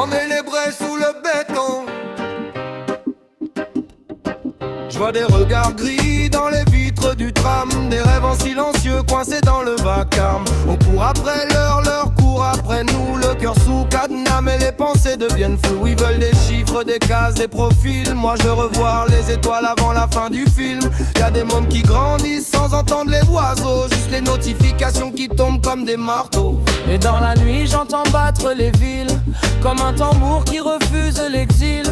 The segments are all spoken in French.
On met les braises sous le béton. Je vois des regards gris dans les vitres du tram, des rêves en silencieux coincés dans le vacarme. On court après leur court après nous, le cœur sous cadenas mais les pensées deviennent floues. Ils veulent des chiffres, des cases, des profils. Moi je veux revoir les étoiles avant la fin du film. Y'a des mondes qui grandissent sans entendre les oiseaux, juste les notifications qui tombent comme des marteaux. Et dans la nuit j'entends battre les villes, comme un tambour qui refuse l'exil.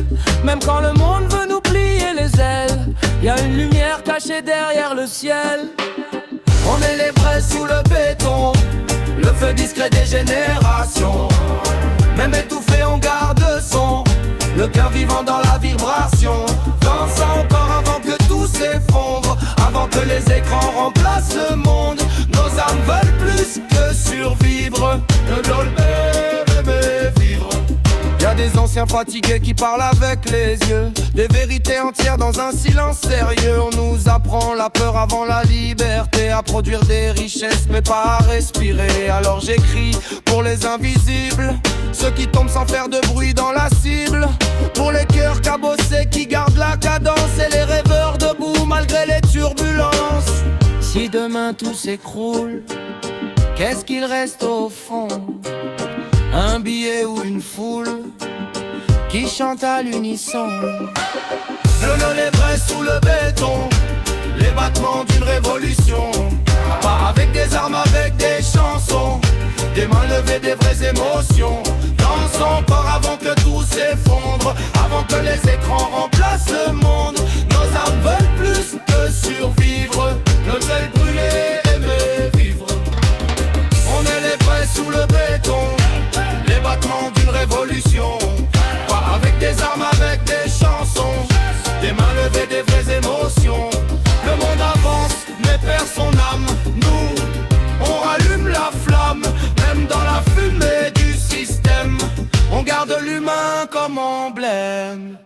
Même quand le monde veut nous plier les ailes, y'a une lumière cachée derrière le ciel. On met les braises sous le béton, le feu discret des générations. Même étouffé on garde son, le cœur vivant dans la vibration. Danse encore avant que tout s'effondre, avant que les écrans remplacent le monde. Nos âmes veulent plus que survivre, ne veulent vivre. Y'a des anciens fatigués qui parlent avec les yeux, des vérités entières dans un silence sérieux. On nous apprend la peur avant la liberté, à produire des richesses mais pas à respirer. Alors j'écris pour les invisibles, ceux qui tombent sans faire de bruit dans la cible. Pour les cœurs cabossés qui gardent la cadence, et les rêveurs debout malgré les turbulences. Si demain tout s'écroule, qu'est-ce qu'il reste au fond? Un billet ou une foule qui chante à l'unisson. Bleu les braises sous le béton, les battements d'une révolution. Pas avec des armes, avec des chansons, des mains levées, des vraies émotions. Dansons encore avant que tout s'effondre, avant que les écrans remplacent le monde. Nos âmes veulent plus que survivre, ne veulent brûler, aimer, vivre. On met les braises sous le béton, les battements d'une révolution. Pas avec des armes, avec des chansons, des mains levées, des vraies émotions. Le monde avance, mais perd son âme. Nous, on rallume la flamme, même dans la fumée du système. On garde l'humain comme emblème.